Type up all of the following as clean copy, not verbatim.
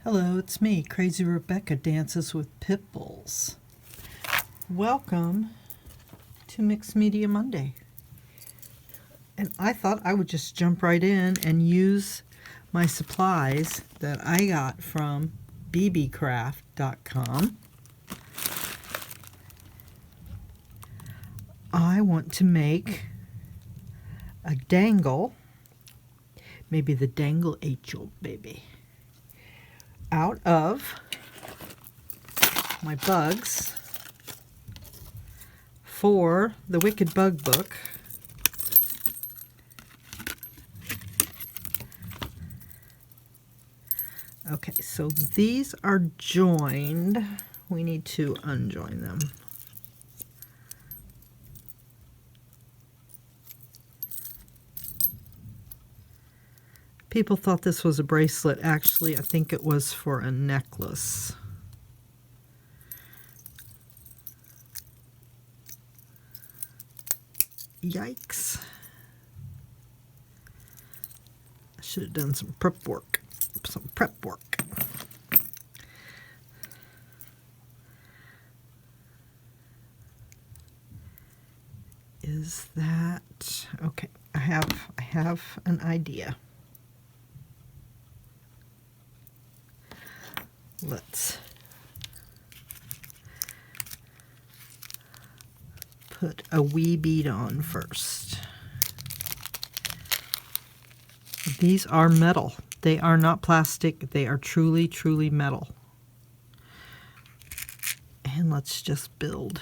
Hello, it's me, Crazy Rebecca, Dances with Pitbulls. Welcome to Mixed Media Monday. And I thought I would just jump right in and use my supplies that I got from Beebeecraft.com. I want to make a dangle, maybe the dangle ate your baby, out of my bugs for the Wicked Bug book. Okay, so these are joined. We need to unjoin them. People thought this was a bracelet. Actually, I think it was for a necklace. Yikes. I should have done some prep work. Is that okay? I have an idea. Let's put a wee bead on first. These are metal. They are not plastic. They are truly, truly metal. And let's just build.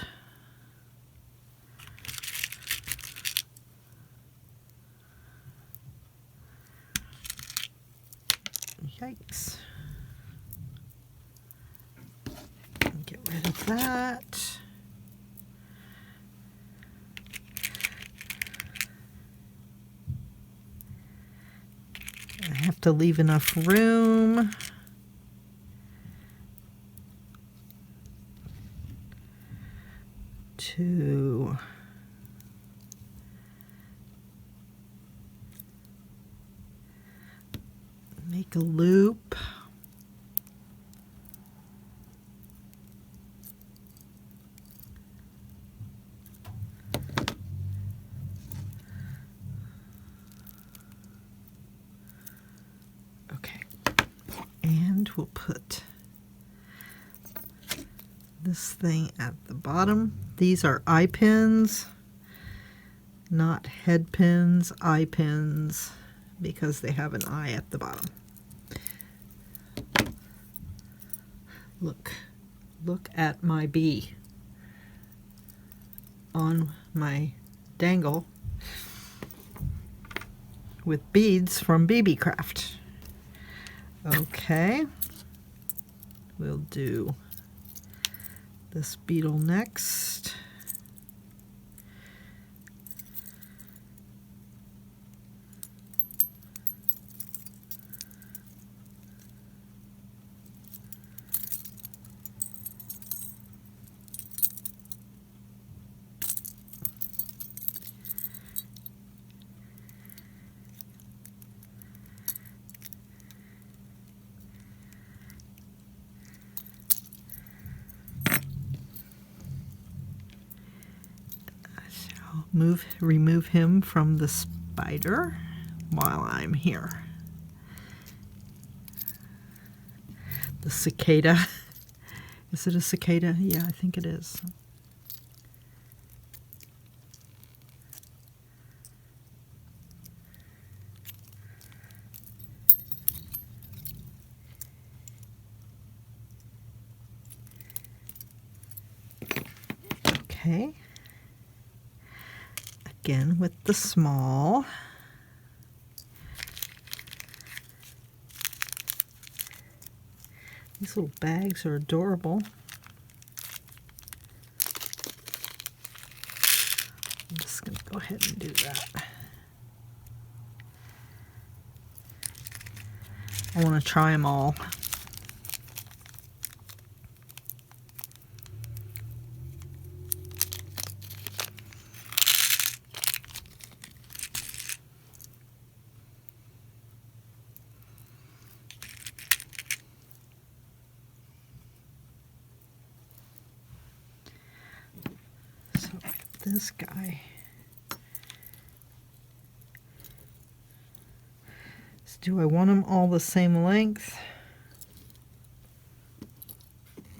Yikes. Get rid of that. I have to leave enough room to make a loop. And we'll put this thing at the bottom. These are eye pins, not head pins, eye pins, because they have an eye at the bottom. Look at my bee on my dangle with beads from Beebeecraft. Okay, we'll do this beetle next. Remove him from the spider while I'm here. The cicada. Is it a cicada? Yeah, I think it is. Okay. Again with the small. These little bags are adorable. I'm just going to go ahead and do that. I want to try them all. this guy? So do I want them all the same length?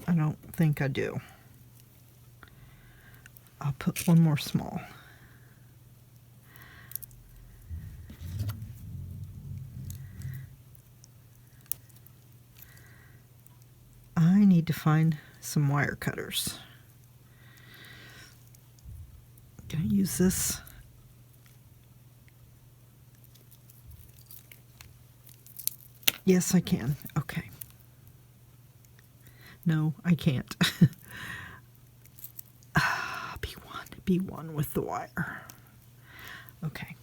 I don't think I do. I'll put one more small. I need to find some wire cutters. Can I use this? Yes, I can. Okay. No, I can't. B1 with the wire. Okay.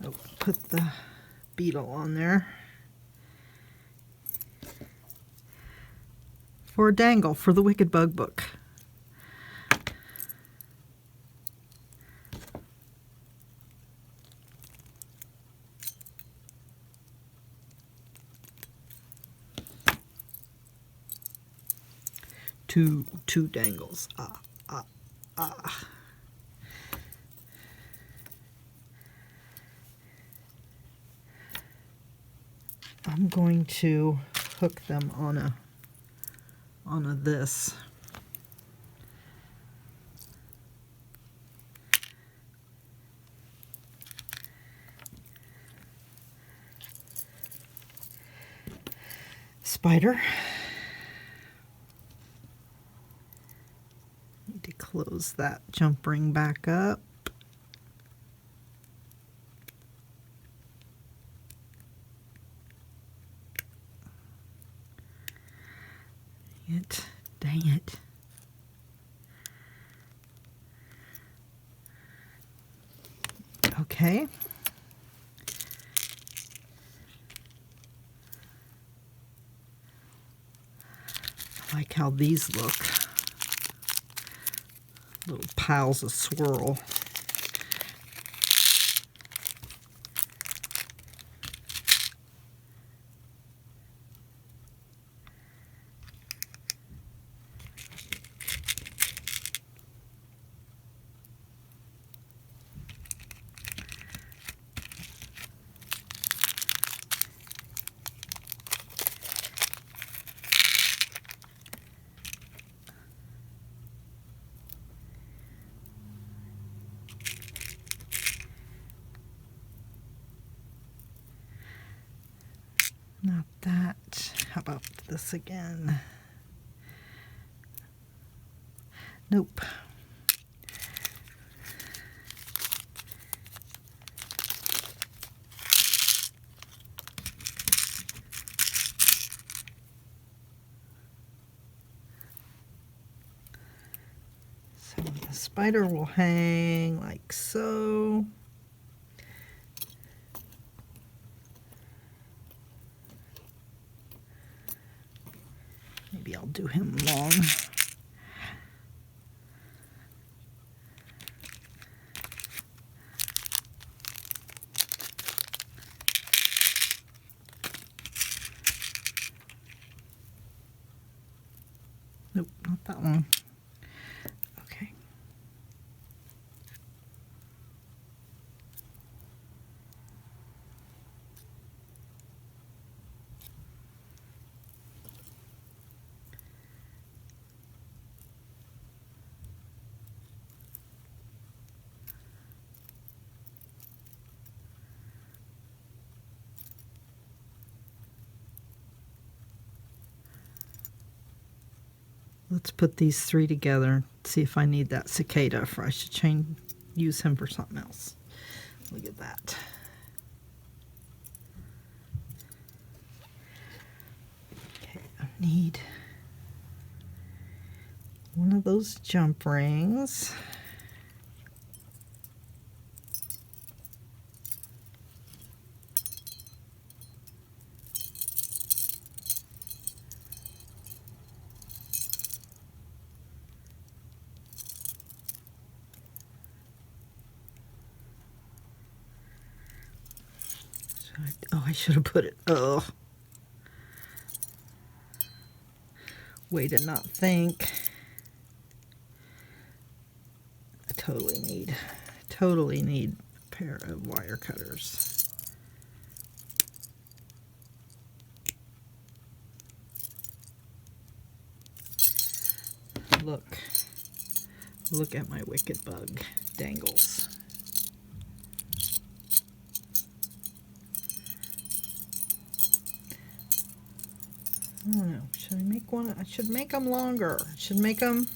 Oh, put the beetle on there. For a dangle for the Wicked Bug book. Two dangles. I'm going to hook them on a this. Spider. Need to close that jump ring back up. Dang it. Okay. I like how these look. Little piles of swirl. Not that. How about this again? Nope. So the spider will hang like so. Maybe I'll do him long. Nope, not that one. Okay. Let's put these three together and see if I need that cicada, or I should use him for something else. Look at that. Okay, I need one of those jump rings. Oh, I should have put it. Oh. Way to not think. totally need a pair of wire cutters. Look at my wicked bug, Dangles. I don't know. Should I make one? I should make them longer. I should make them.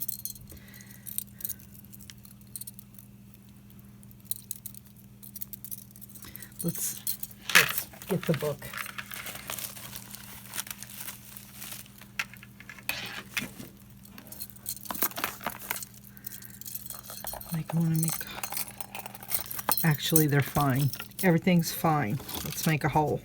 Let's get the book. Actually, they're fine. Everything's fine. Let's make a hole.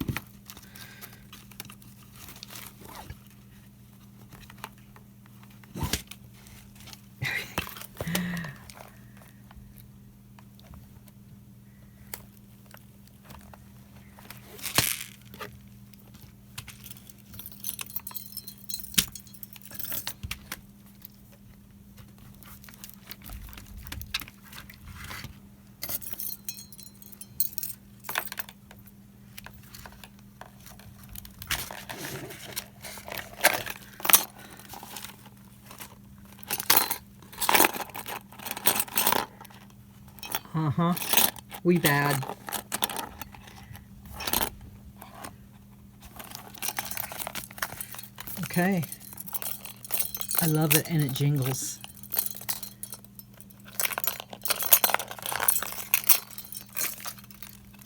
We bad. Okay. I love it, and it jingles.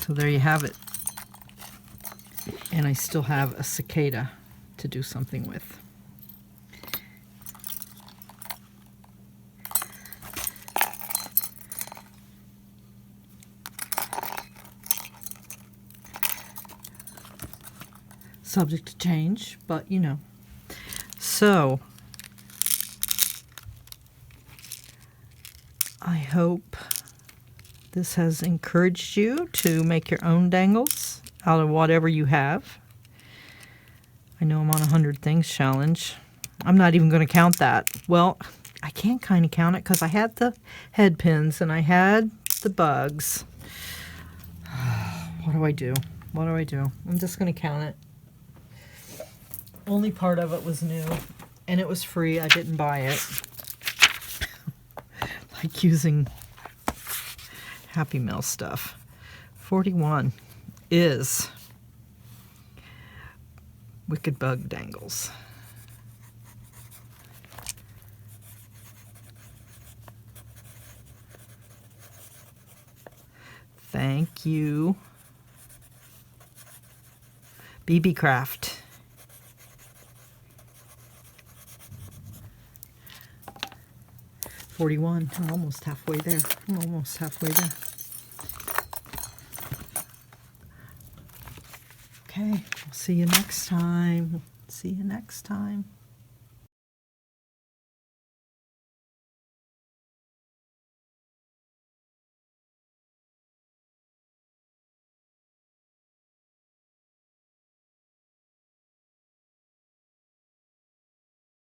So there you have it. And I still have a cicada to do something with. Subject to change, but you know. So, I hope this has encouraged you to make your own dangles out of whatever you have. I know I'm on 100 Things challenge. I'm not even going to count that. Well, I can kind of count it because I had the head pins and I had the bugs. What do I do? What do I do? I'm just going to count it. Only part of it was new, and it was free. I didn't buy it. Like using Happy Meal stuff. 41 is Wicked Bug Dangles. Thank you, Beebeecraft. $41. I'm almost halfway there. I'm almost halfway there. Okay, I'll see you next time. See you next time.